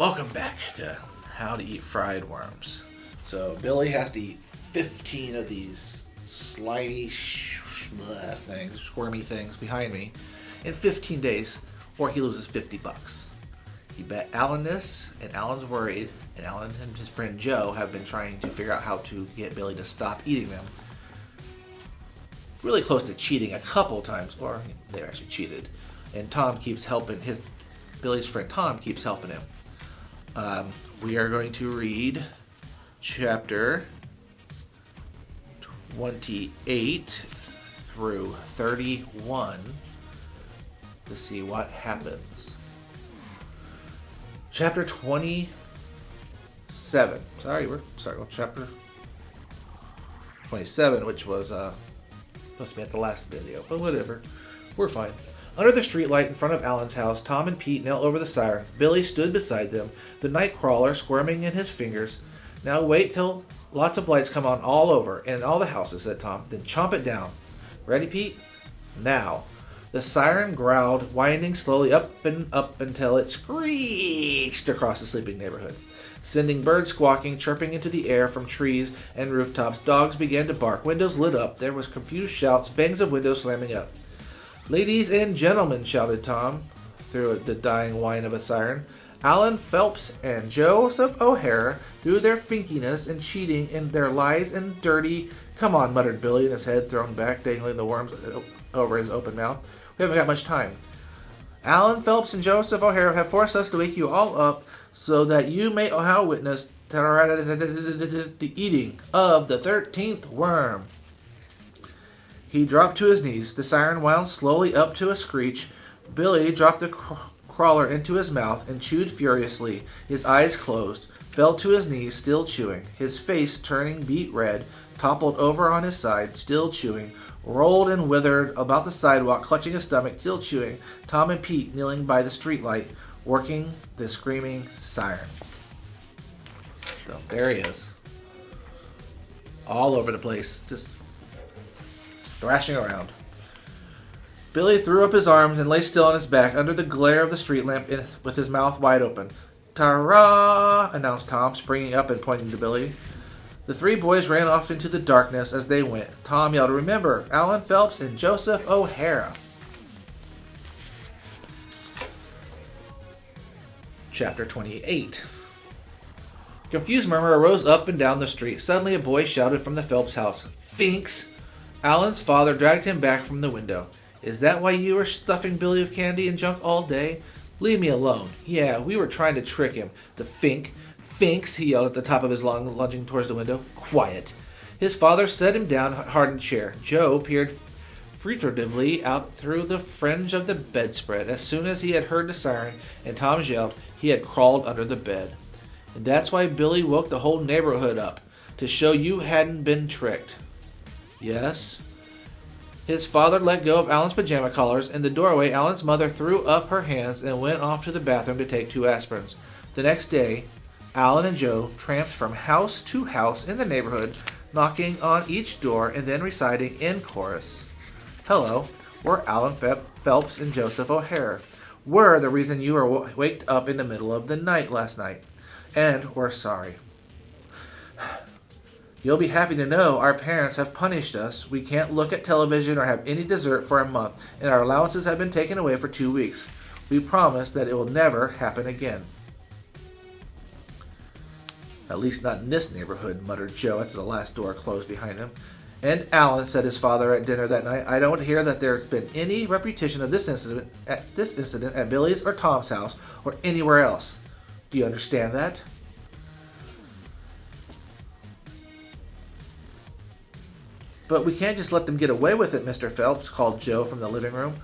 Welcome back to How to Eat Fried Worms. So Billy has to eat 15 of these slimy things, squirmy things behind me in 15 days, or he loses $50. He bet Alan this, and Alan's worried, and Alan and his friend Joe have been trying to figure out how to get Billy to stop eating them. Really close to cheating a couple times, or they actually cheated. And Tom keeps helping Billy's friend Tom keeps helping him. We are going to read chapter 28 through 31 to see what happens. Chapter 27. Sorry, we're starting with chapter 27, which was supposed to be at the last video, but whatever. We're fine. Under the streetlight in front of Alan's house, Tom and Pete knelt over the siren. Billy stood beside them, the night crawler squirming in his fingers. Now wait till lots of lights come on all over, and in all the houses, said Tom. Then chomp it down. Ready, Pete? Now. The siren growled, winding slowly up and up until it screeched across the sleeping neighborhood, sending birds squawking, chirping into the air from trees and rooftops. Dogs began to bark. Windows lit up. There was confused shouts, bangs of windows slamming up. Ladies and gentlemen, shouted Tom through the dying whine of a siren. Alan Phelps and Joseph O'Hara, through their finkiness and cheating and their lies and dirty... Come on, muttered Billy, his head thrown back, dangling the worms over his open mouth. We haven't got much time. Alan Phelps and Joseph O'Hara have forced us to wake you all up so that you may how witness the eating of the 13th worm. He dropped to his knees. The siren wound slowly up to a screech. Billy dropped the crawler into his mouth and chewed furiously. His eyes closed, fell to his knees, still chewing. His face, turning beet red, toppled over on his side, still chewing. Rolled and withered about the sidewalk, clutching his stomach, still chewing. Tom and Pete kneeling by the streetlight, working the screaming siren. So there he is. All over the place, just thrashing around. Billy threw up his arms and lay still on his back under the glare of the street lamp with his mouth wide open. "Ta-ra!" announced Tom, springing up and pointing to Billy. The three boys ran off into the darkness as they went. Tom yelled, "Remember, Alan Phelps and Joseph O'Hara." Chapter 28. Confused murmur arose up and down the street. Suddenly a boy shouted from the Phelps house, "Finks!" Alan's father dragged him back from the window. "Is that why you were stuffing Billy with candy and junk all day?" "Leave me alone." "Yeah, we were trying to trick him. The fink. Finks," he yelled at the top of his lung, lunging towards the window. "Quiet." His father set him down hard in a chair. Joe peered furtively out through the fringe of the bedspread. As soon as he had heard the siren and Tom's yelled, he had crawled under the bed. "And that's why Billy woke the whole neighborhood up, to show you hadn't been tricked." "Yes?" His father let go of Alan's pajama collars. In the doorway, Alan's mother threw up her hands and went off to the bathroom to take 2 aspirins. The next day, Alan and Joe tramped from house to house in the neighborhood, knocking on each door and then reciting in chorus, "Hello, we're Alan Phelps and Joseph O'Hara. We're the reason you were waked up in the middle of the night last night. And we're sorry. You'll be happy to know our parents have punished us. We can't look at television or have any dessert for a month, and our allowances have been taken away for 2 weeks. We promise that it will never happen again." "At least not in this neighborhood," muttered Joe as the last door closed behind him. "And Alan," said his father at dinner that night, "I don't hear that there's been any repetition of this incident at Billy's or Tom's house or anywhere else. Do you understand that?" "But we can't just let them get away with it, Mr. Phelps," called Joe from the living room,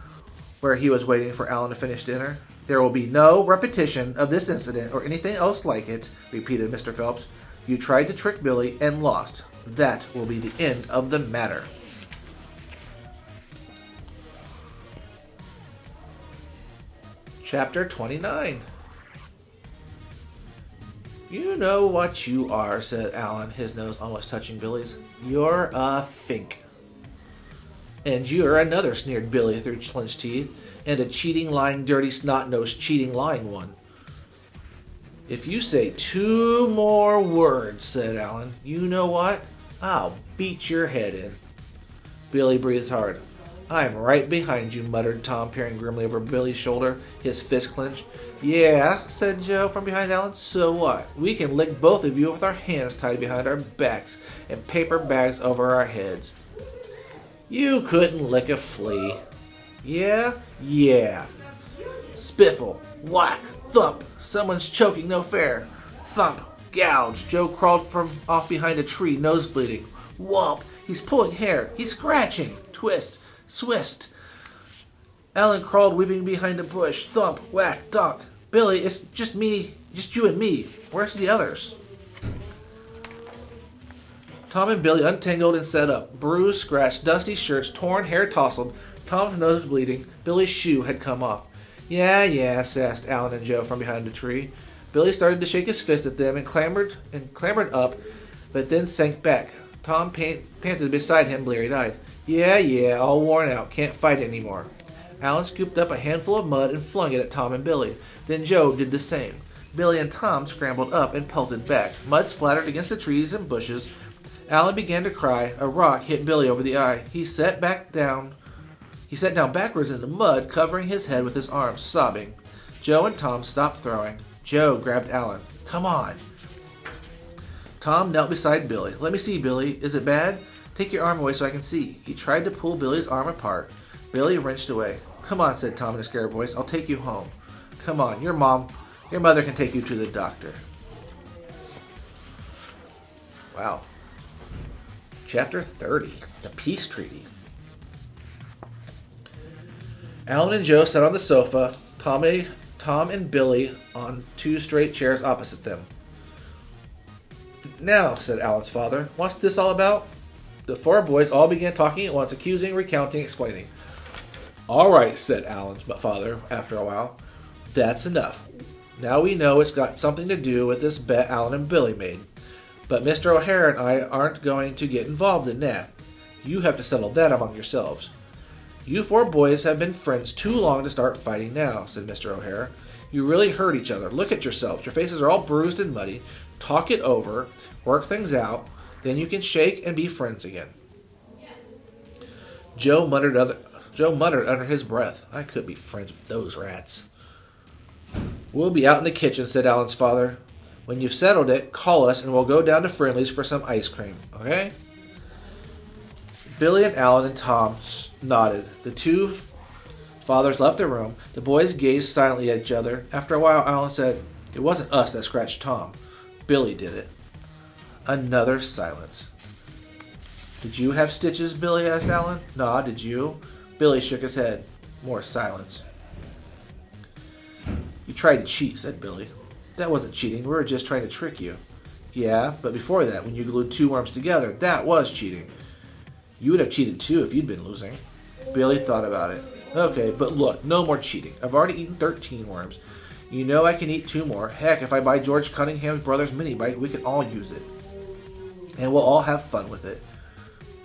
where he was waiting for Alan to finish dinner. "There will be no repetition of this incident or anything else like it," repeated Mr. Phelps. "You tried to trick Billy and lost. That will be the end of the matter." Chapter 29. "You know what you are," said Alan, his nose almost touching Billy's. "You're a fink." "And you're another," sneered Billy through clenched teeth. "And a cheating, lying, dirty, snot-nosed, cheating, lying one." If you say 2 more words, said Alan, you know what? I'll beat your head in. Billy breathed hard. I'm right behind you, muttered Tom, peering grimly over Billy's shoulder, his fist clenched. Yeah, said Joe from behind Alan. So what? We can lick both of you with our hands tied behind our backs and paper bags over our heads. You couldn't lick a flea. Yeah? Yeah. Spiffle. Whack. Thump. Someone's choking, no fair. Thump. Gouge. Joe crawled from off behind a tree, nose bleeding. Whomp. He's pulling hair. He's scratching. Twist. Swist. Alan crawled weeping behind a bush. Thump. Whack. Duck. Billy, it's just me. Just you and me. Where's the others? Tom and Billy untangled and set up. Bruised, scratched, dusty shirts, torn, hair tousled. Tom's nose bleeding. Billy's shoe had come off. Yeah, sassed Alan and Joe from behind the tree. Billy started to shake his fist at them and clambered up, but then sank back. Tom panted beside him, bleary-eyed. Yeah, all worn out. Can't fight anymore. Alan scooped up a handful of mud and flung it at Tom and Billy. Then Joe did the same. Billy and Tom scrambled up and pelted back. Mud splattered against the trees and bushes. Alan began to cry. A rock hit Billy over the eye. He sat down backwards in the mud, covering his head with his arms, sobbing. Joe and Tom stopped throwing. Joe grabbed Alan. Come on. Tom knelt beside Billy. Let me see, Billy. Is it bad? Take your arm away so I can see. He tried to pull Billy's arm apart. Billy wrenched away. Come on, said Tom in a scared voice. I'll take you home. Come on, your mother can take you to the doctor. Wow. Chapter 30, The Peace Treaty. Alan and Joe sat on the sofa, Tom and Billy on 2 straight chairs opposite them. Now, said Alan's father, what's this all about? The 4 boys all began talking at once, accusing, recounting, explaining. All right, said Alan's father after a while. That's enough. Now we know it's got something to do with this bet Alan and Billy made. But Mr. O'Hare and I aren't going to get involved in that. You have to settle that among yourselves. You 4 boys have been friends too long to start fighting now, said Mr. O'Hare. You really hurt each other. Look at yourselves. Your faces are all bruised and muddy. Talk it over. Work things out. Then you can shake and be friends again. Joe muttered under his breath. I could be friends with those rats. We'll be out in the kitchen, said Alan's father. When you've settled it, call us and we'll go down to Friendly's for some ice cream, okay? Billy and Alan and Tom nodded. The 2 fathers left the room. The boys gazed silently at each other. After a while, Alan said, It wasn't us that scratched Tom. Billy did it. Another silence. Did you have stitches, Billy asked Alan. Nah, did you? Billy shook his head. More silence. You tried to cheat, said Billy. That wasn't cheating. We were just trying to trick you. Yeah, but before that, when you glued 2 worms together, that was cheating. You would have cheated too if you'd been losing. Billy thought about it. Okay, but look, no more cheating. I've already eaten 13 worms. You know I can eat 2 more. Heck, if I buy George Cunningham's brother's mini bite, we can all use it. And we'll all have fun with it.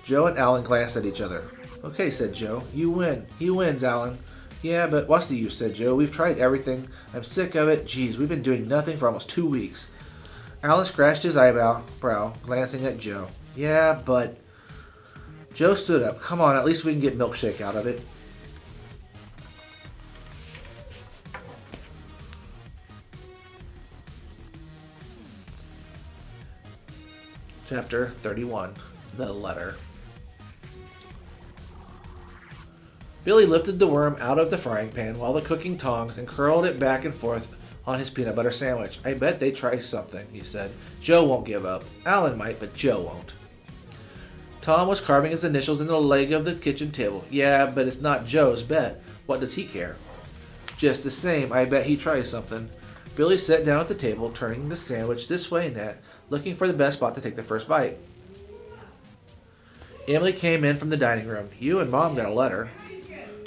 Joe and Alan glanced at each other. Okay, said Joe. You win. He wins, Alan. Yeah, but what's the use, said Joe. We've tried everything. I'm sick of it. Geez, we've been doing nothing for almost 2 weeks. Alan scratched his eyebrow, glancing at Joe. Yeah, but... Joe stood up. Come on, at least we can get milkshake out of it. Chapter 31, The Letter. Billy lifted the worm out of the frying pan while the cooking tongs and curled it back and forth on his peanut butter sandwich. I bet they try something, he said. Joe won't give up. Alan might, but Joe won't. Tom was carving his initials in the leg of the kitchen table. Yeah, but it's not Joe's bet. What does he care? Just the same, I bet he tries something. Billy sat down at the table, turning the sandwich this way and that, looking for the best spot to take the first bite. Emily came in from the dining room. You and Mom got a letter.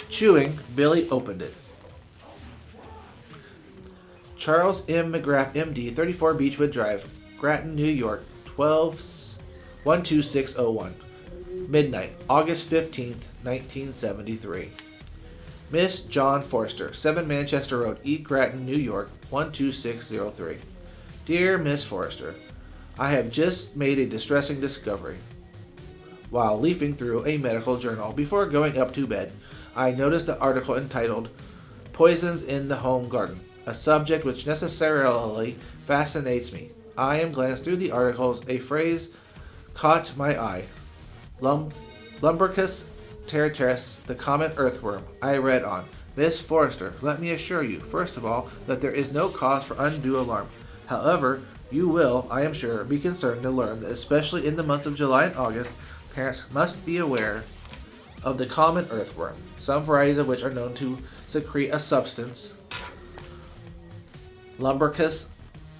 Chewing, Billy opened it. Charles M. McGrath, MD, 34 Beechwood Drive, Grattan, New York, 12601. Midnight, August 15th, 1973. Miss John Forster, 7 Manchester Road, East Grattan, New York, 12603. Dear Miss Forrester, I have just made a distressing discovery. While leafing through a medical journal before going up to bed, I noticed an article entitled Poisons in the Home Garden, a subject which necessarily fascinates me. I am glanced through the articles. A phrase caught my eye. Lumbricus territris, the common earthworm. I read on. Miss Forrester, let me assure you, first of all, that there is no cause for undue alarm. However, you will, I am sure, be concerned to learn that especially in the months of July and August, parents must be aware of the common earthworm, some varieties of which are known to secrete a substance, Lumbricus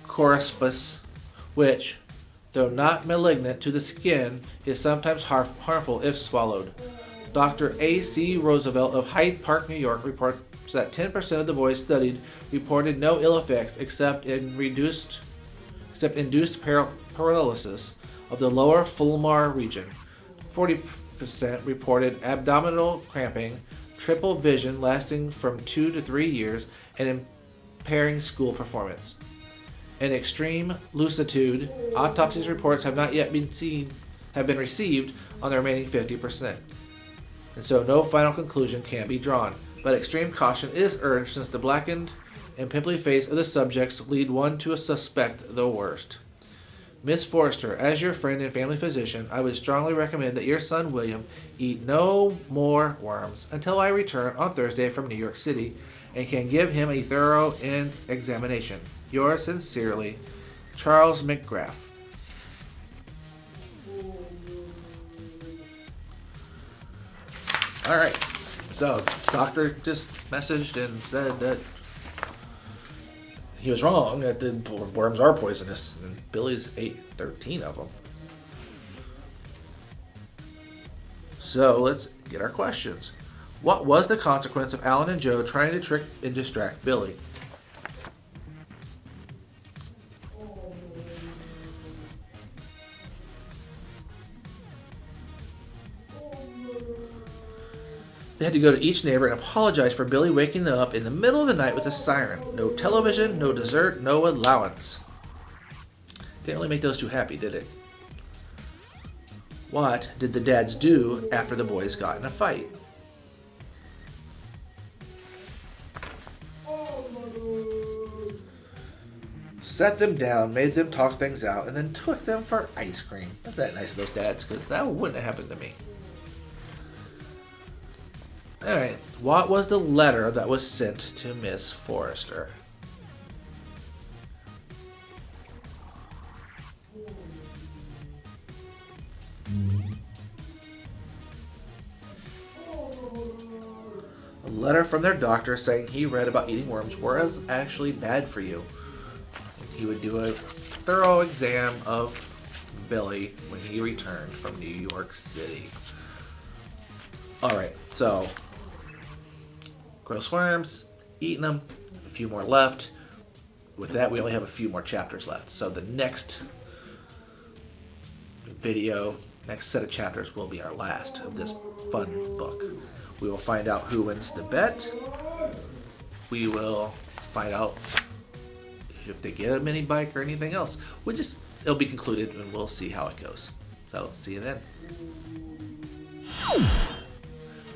corispus, which, though not malignant to the skin, is sometimes harmful if swallowed. Dr. A.C. Roosevelt of Hyde Park, New York, reports that 10% of the boys studied reported no ill effects except induced paralysis of the lower fulmar region. 40% reported abdominal cramping, triple vision lasting from 2 to 3 years, and impairing school performance. In extreme lucitude, autopsies reports have not yet been received on the remaining 50%. And so no final conclusion can be drawn, but extreme caution is urged since the blackened and pimply face of the subjects lead one to suspect the worst. Miss Forrester, as your friend and family physician, I would strongly recommend that your son William eat no more worms until I return on Thursday from New York City and can give him a thorough examination. Yours sincerely, Charles McGrath. All right, so doctor just messaged and said that he was wrong, that the worms are poisonous, and Billy's ate 13 of them. So let's get our questions. What was the consequence of Alan and Joe trying to trick and distract Billy? They had to go to each neighbor and apologize for Billy waking them up in the middle of the night with a siren. No television, no dessert, no allowance. Didn't really make those two happy, did it? What did the dads do after the boys got in a fight? Set them down, made them talk things out, and then took them for ice cream. Not that nice of those dads, because that wouldn't have happened to me. Alright, what was the letter that was sent to Miss Forrester? A letter from their doctor saying he read about eating worms was actually bad for you. He would do a thorough exam of Billy when he returned from New York City. Alright, so gross worms, eating them, a few more left. With that, we only have a few more chapters left. So the next video, next set of chapters will be our last of this fun book. We will find out who wins the bet. We will find out if they get a mini bike or anything else. It'll be concluded and we'll see how it goes. So, see you then.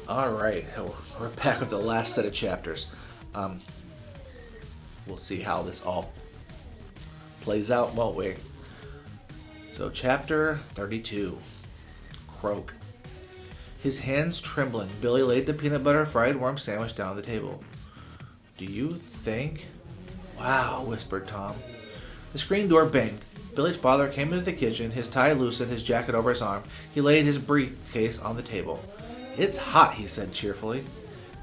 Alright, we're back with the last set of chapters. We'll see how this all plays out, won't we? So, chapter 32. Croak. His hands trembling, Billy laid the peanut butter fried worm sandwich down on the table. Do you think... Wow, whispered Tom. The screen door banged. Billy's father came into the kitchen, his tie loosened, his jacket over his arm. He laid his briefcase on the table. It's hot, he said cheerfully.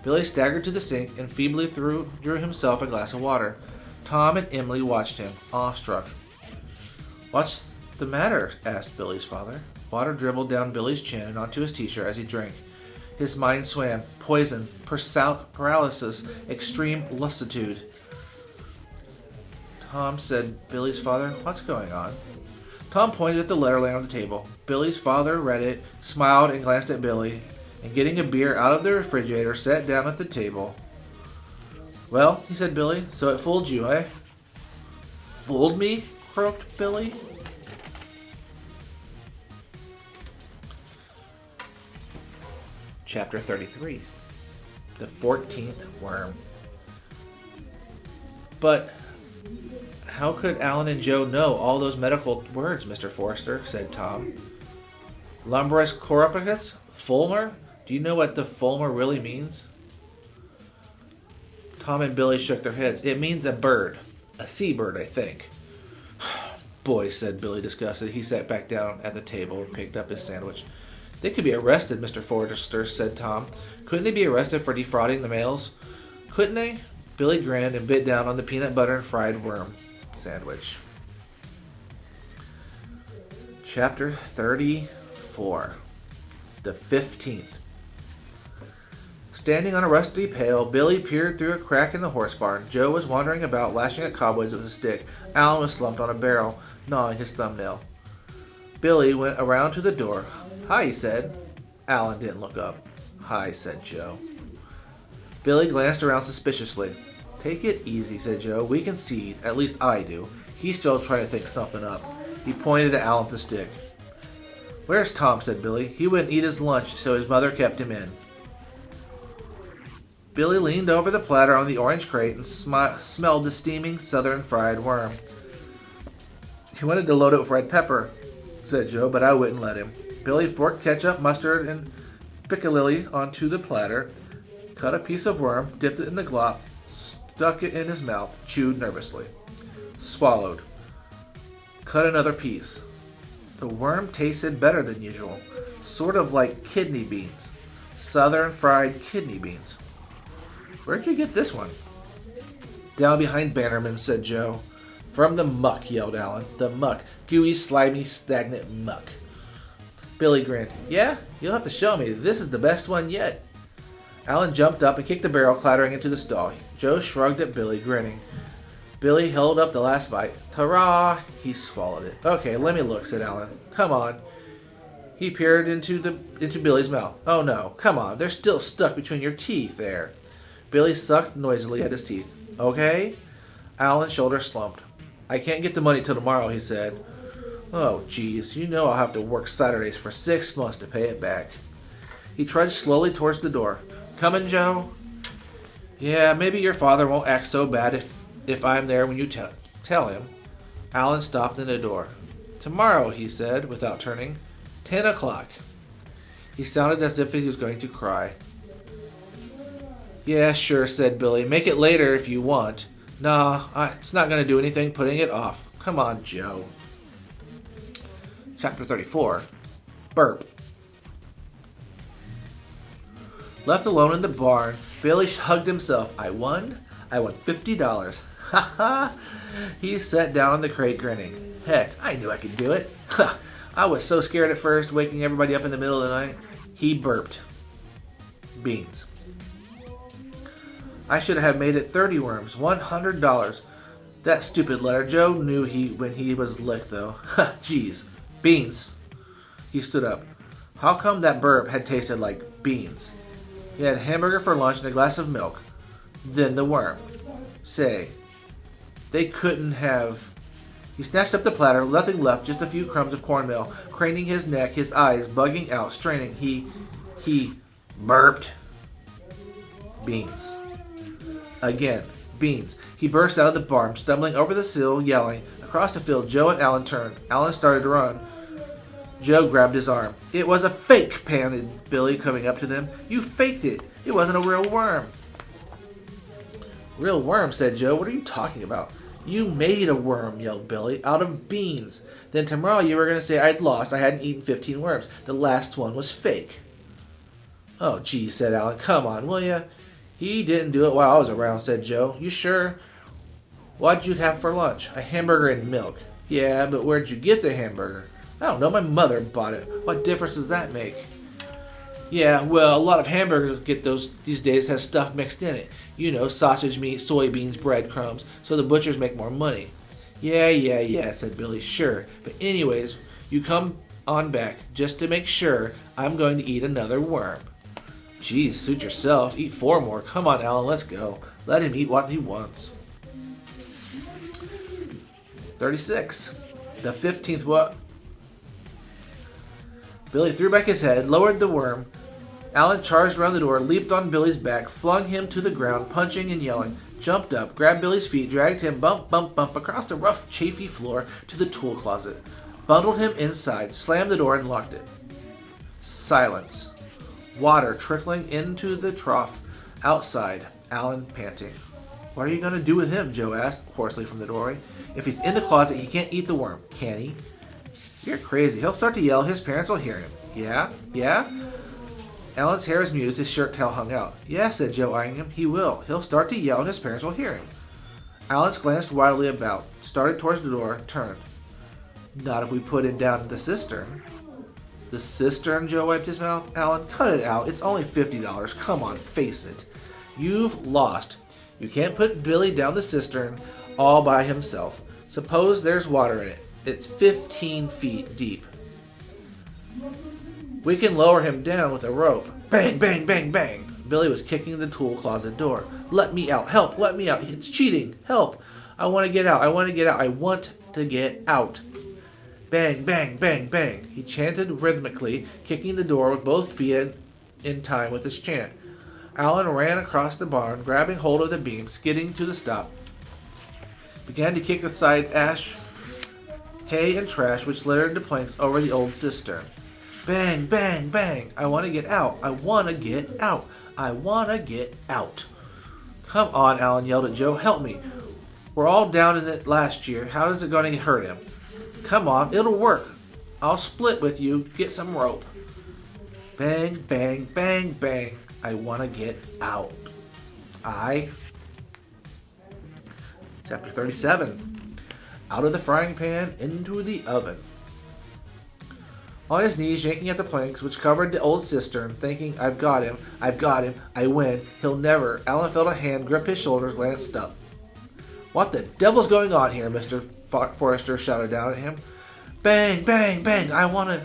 Billy staggered to the sink and feebly drew himself a glass of water. Tom and Emily watched him, awestruck. What's the matter? Asked Billy's father. Water dribbled down Billy's chin and onto his t-shirt as he drank. His mind swam. Poison, paralysis, extreme lassitude. Tom, said Billy's father. What's going on? Tom pointed at the letter laying on the table. Billy's father read it, smiled, and glanced at Billy, and getting a beer out of the refrigerator, sat down at the table. Well, he said Billy, so it fooled you, eh? Fooled me? croaked Billy. Chapter 33. The 14th Worm. But how could Alan and Joe know all those medical words, Mr. Forrester? Said Tom. Lumbris corpus? Fulmer? Do you know what the fulmer really means? Tom and Billy shook their heads. It means a bird. A seabird, I think. Boy, said Billy, disgusted. He sat back down at the table and picked up his sandwich. They could be arrested, Mr. Forrester, said Tom. Couldn't they be arrested for defrauding the mails? Couldn't they? Billy grinned and bit down on the peanut butter and fried worm sandwich. Chapter 34. The 15th. Standing on a rusty pail, Billy peered through a crack in the horse barn. Joe was wandering about, lashing at cobwebs with a stick. Alan was slumped on a barrel, gnawing his thumbnail. Billy went around to the door. Hi, he said. Alan didn't look up. Hi, said Joe. Billy glanced around suspiciously. Take it easy, said Joe. We can see, at least I do. He's still trying to think something up. He pointed at Alan with the stick. Where's Tom, said Billy. He wouldn't eat his lunch, so his mother kept him in. Billy leaned over the platter on the orange crate and smelled the steaming southern fried worm. He wanted to load it with red pepper, said Joe, but I wouldn't let him. Billy forked ketchup, mustard, and piccalilli onto the platter, cut a piece of worm, dipped it in the glop, stuck it in his mouth, chewed nervously. Swallowed. Cut another piece. The worm tasted better than usual, sort of like kidney beans. Southern fried kidney beans. Where'd you get this one? Down behind Bannerman, said Joe. From the muck, yelled Alan. The muck. Gooey, slimy, stagnant muck. Billy grinned. Yeah? You'll have to show me. This is the best one yet. Alan jumped up and kicked the barrel, clattering into the stall. Joe shrugged at Billy, grinning. Billy held up the last bite. Ta-ra! He swallowed it. Okay, let me look, said Alan. Come on. He peered into Billy's mouth. Oh no, come on. They're still stuck between your teeth there. Billy sucked noisily at his teeth. Okay? Alan's shoulders slumped. I can't get the money till tomorrow, he said. Oh, geez, you know I'll have to work Saturdays for 6 months to pay it back. He trudged slowly towards the door. Coming, Joe? Yeah, maybe your father won't act so bad if I'm there when you tell him. Alan stopped in the door. Tomorrow, he said, without turning. 10 o'clock. He sounded as if he was going to cry. Yeah, sure, said Billy. Make it later if you want. Nah, it's not going to do anything putting it off. Come on, Joe. Chapter 34. Burp. Left alone in the barn, Billy hugged himself. I won $50. Ha ha! He sat down on the crate grinning. Heck, I knew I could do it. Ha! I was so scared at first, waking everybody up in the middle of the night. He burped. Beans. I should have made it 30 worms, $100. That stupid letter. Joe knew when he was licked, though. Ha, jeez. Beans. He stood up. How come that burp had tasted like beans? He had a hamburger for lunch and a glass of milk. Then the worm. Say, they couldn't have... He snatched up the platter, nothing left, just a few crumbs of cornmeal. Craning his neck, his eyes bugging out, straining. He burped. Beans. Again, beans. He burst out of the barn, stumbling over the sill, yelling. Across the field, Joe and Alan turned. Alan started to run. Joe grabbed his arm. It was a fake, panted Billy, coming up to them. You faked it. It wasn't a real worm. Real worm, said Joe. What are you talking about? You made a worm, yelled Billy, out of beans. Then tomorrow you were going to say I'd lost. I hadn't eaten 15 worms. The last one was fake. Oh, gee, said Alan. Come on, will ya? He didn't do it while I was around, said Joe. You sure? What'd you have for lunch? A hamburger and milk. Yeah, but where'd you get the hamburger? I don't know. My mother bought it. What difference does that make? Yeah, well, a lot of hamburgers these days has stuff mixed in it. You know, sausage meat, soybeans, breadcrumbs, so the butchers make more money. Yeah, said Billy. Sure. But anyways, you come on back just to make sure I'm going to eat another worm. Geez, suit yourself. Eat 4 more. Come on, Alan, let's go. Let him eat what he wants. 36. The 15th what? Billy threw back his head, lowered the worm. Alan charged around the door, leaped on Billy's back, flung him to the ground, punching and yelling, jumped up, grabbed Billy's feet, dragged him bump, bump, bump across the rough, chafy floor to the tool closet, bundled him inside, slammed the door, and locked it. Silence. Water trickling into the trough. Outside, Alan panting. What are you going to do with him? Joe asked hoarsely from the doorway. If he's in the closet, he can't eat the worm, can he? You're crazy. He'll start to yell. His parents will hear him. Yeah? Yeah? Alan's hair was mused, his shirt tail hung out. Yeah, said Joe, eyeing him. He will. He'll start to yell and his parents will hear him. Alan glanced wildly about, started towards the door, turned. Not if we put him down in the cistern. The cistern? Joe wiped his mouth. Alan, cut it out. It's only $50. Come on, face it. You've lost. You can't put Billy down the cistern all by himself. Suppose there's water in it. It's 15 feet deep. We can lower him down with a rope. Bang, bang, bang, bang. Billy was kicking the tool closet door. Let me out. Help, let me out. It's cheating. Help. I want to get out. I want to get out. I want to get out. Bang, bang, bang, bang. He chanted rhythmically, kicking the door with both feet in time with his chant. Alan ran across the barn, grabbing hold of the beam, skidding to the stop. Began to kick aside ash, hay, and trash which littered the planks over the old cistern. Bang, bang, bang. I want to get out. I want to get out. I want to get out. Come on, Alan yelled at Joe. Help me. We're all down in it last year. How is it going to hurt him? Come on, it'll work. I'll split with you. Get some rope. Bang, bang, bang, bang. I want to get out. Chapter 37. Out of the frying pan into the oven. On his knees, yanking at the planks which covered the old cistern, thinking, I've got him, I win, he'll never. Alan felt a hand grip his shoulders, glanced up. What the devil's going on here? Mr. Forrester shouted down at him. Bang, bang, bang, I want to...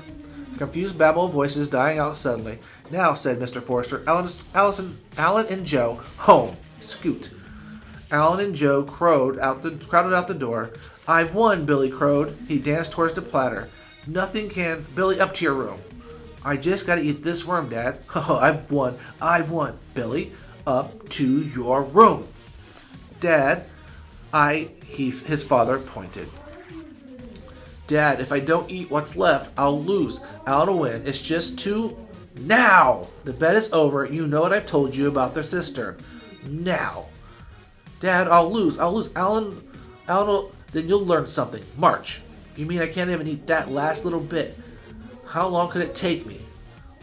A confused babble of voices dying out suddenly. Now, said Mr. Forrester, Alan and Joe, home, scoot. Alan and Joe crowded out the door. I've won, Billy crowed. He danced towards the platter. Nothing can... Billy, up to your room. I just got to eat this worm, Dad. Oh, I've won. Billy, up to your room. Dad, his father pointed. Dad, if I don't eat what's left, I'll lose. I'll win. It's just too... Now! The bet is over. You know what I've told you about their cistern. Now. Dad, I'll lose. Alan will... Then you'll learn something. March. You mean I can't even eat that last little bit? How long could it take me?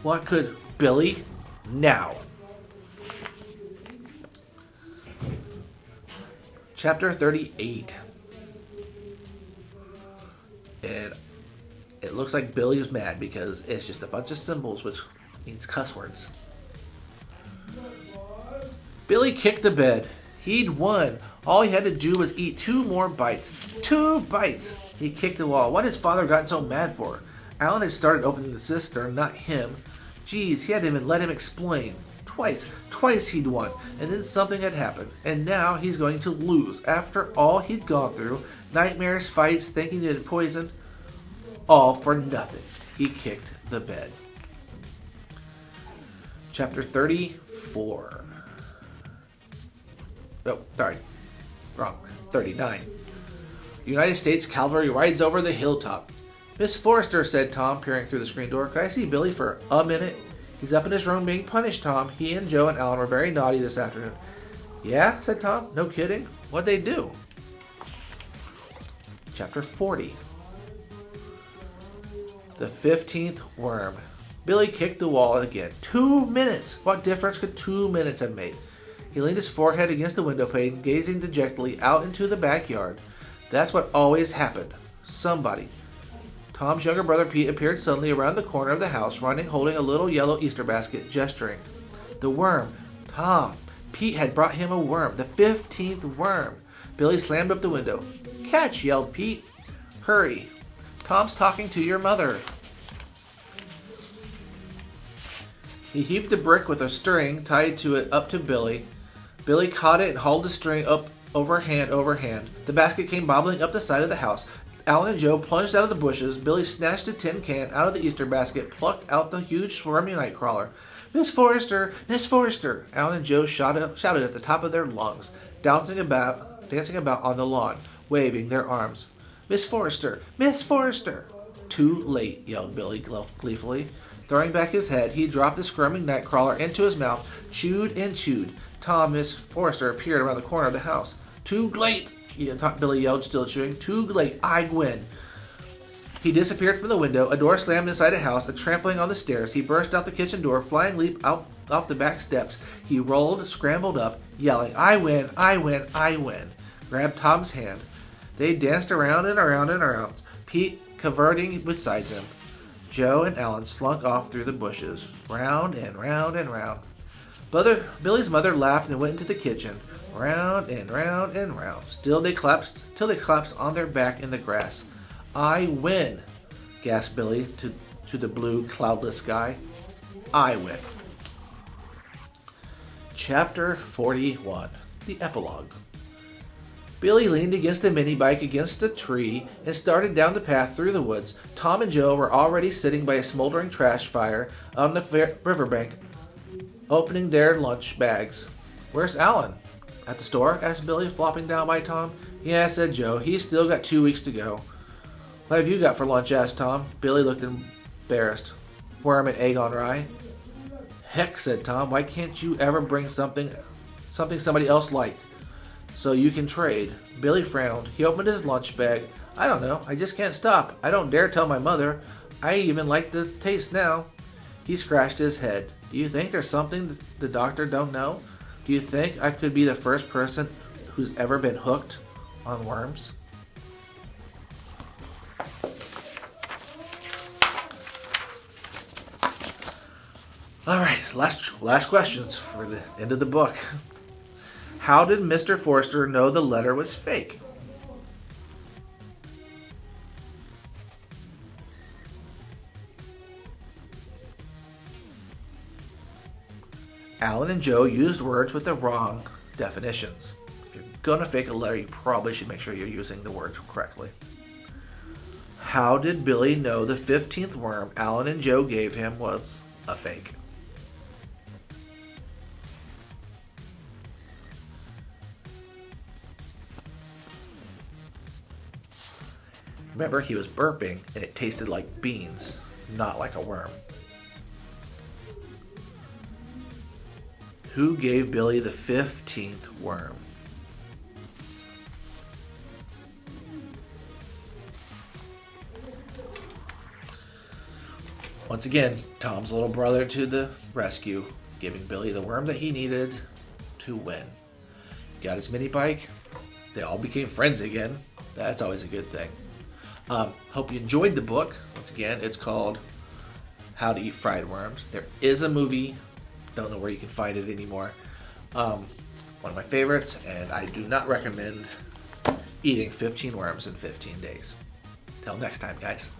What could... Billy? Now. Chapter 38. And it looks like Billy was mad because it's just a bunch of symbols which means cuss words. Billy kicked the bed. He'd won. All he had to do was eat 2 more bites. 2 bites! He kicked the wall. What had his father gotten so mad for? Alan had started opening the cistern, not him. Geez, he hadn't even let him explain. Twice he'd won, and then something had happened, and now he's going to lose. After all he'd gone through, nightmares, fights, thinking he'd poisoned, all for nothing. He kicked the bed. Chapter 34. Oh, sorry. Wrong. 39. United States Cavalry rides over the hilltop. Miss Forrester, said Tom, peering through the screen door. Could I see Billy for a minute? He's up in his room being punished, Tom. He and Joe and Alan were very naughty this afternoon. Yeah, said Tom. No kidding. What'd they do? Chapter 40. The 15th worm. Billy kicked the wall again. 2 minutes! What difference could 2 minutes have made? He leaned his forehead against the window pane, gazing dejectedly out into the backyard. That's what always happened. Somebody. Tom's younger brother Pete appeared suddenly around the corner of the house, running, holding a little yellow Easter basket, gesturing. The worm. Tom. Pete had brought him a worm. The 15th worm. Billy slammed up the window. Catch, yelled Pete. Hurry. Tom's talking to your mother. He heaved the brick with a string tied to it up to Billy. Billy caught it and hauled the string up over hand over hand. The basket came bobbling up the side of the house. Alan and Joe plunged out of the bushes. Billy snatched a tin can out of the Easter basket, plucked out the huge swarming nightcrawler. Miss Forrester! Miss Forrester! Alan and Joe shouted at the top of their lungs, dancing about on the lawn, waving their arms. Miss Forrester! Miss Forrester! Too late, yelled Billy gleefully. Throwing back his head, he dropped the squirming nightcrawler into his mouth, chewed and chewed. Tom, Miss Forrester appeared around the corner of the house. Too late! Billy yelled, still chewing. Too late! I win! He disappeared from the window. A door slammed inside a house, a trampling on the stairs. He burst out the kitchen door, flying leap out off the back steps. He rolled, scrambled up, yelling, I win! I win! I win! Grabbed Tom's hand. They danced around and around and around, Pete cavorting beside them. Joe and Alan slunk off through the bushes, round and round and round. Billy's mother laughed and went into the kitchen, round and round and round. Till they collapsed on their back in the grass. I win, gasped Billy to the blue, cloudless sky. I win. Chapter 41, the Epilogue. Billy leaned against a mini bike against a tree and started down the path through the woods. Tom and Joe were already sitting by a smoldering trash fire on the riverbank, opening their lunch bags. Where's Alan? At the store? Asked Billy, flopping down by Tom. Yeah, said Joe. He's still got 2 weeks to go. What have you got for lunch? Asked Tom. Billy looked embarrassed. Worm and egg on rye. Heck, said Tom. Why can't you ever bring something somebody else liked, so you can trade? Billy frowned. He opened his lunch bag. I don't know. I just can't stop. I don't dare tell my mother. I even like the taste now. He scratched his head. Do you think there's something the doctor don't know? Do you think I could be the first person who's ever been hooked on worms? All right, last questions for the end of the book. How did Mr. Forrester know the letter was fake? Alan and Joe used words with the wrong definitions. If you're going to fake a letter, you probably should make sure you're using the words correctly. How did Billy know the 15th worm Alan and Joe gave him was a fake? Remember, he was burping and it tasted like beans, not like a worm. Who gave Billy the 15th worm? Once again, Tom's little brother to the rescue, giving Billy the worm that he needed to win. Got his mini bike. They all became friends again. That's always a good thing. Hope you enjoyed the book. Once again, it's called How to Eat Fried Worms. There is a movie. Don't know where you can find it anymore. One of my favorites, and I do not recommend eating 15 worms in 15 days. Till next time, guys.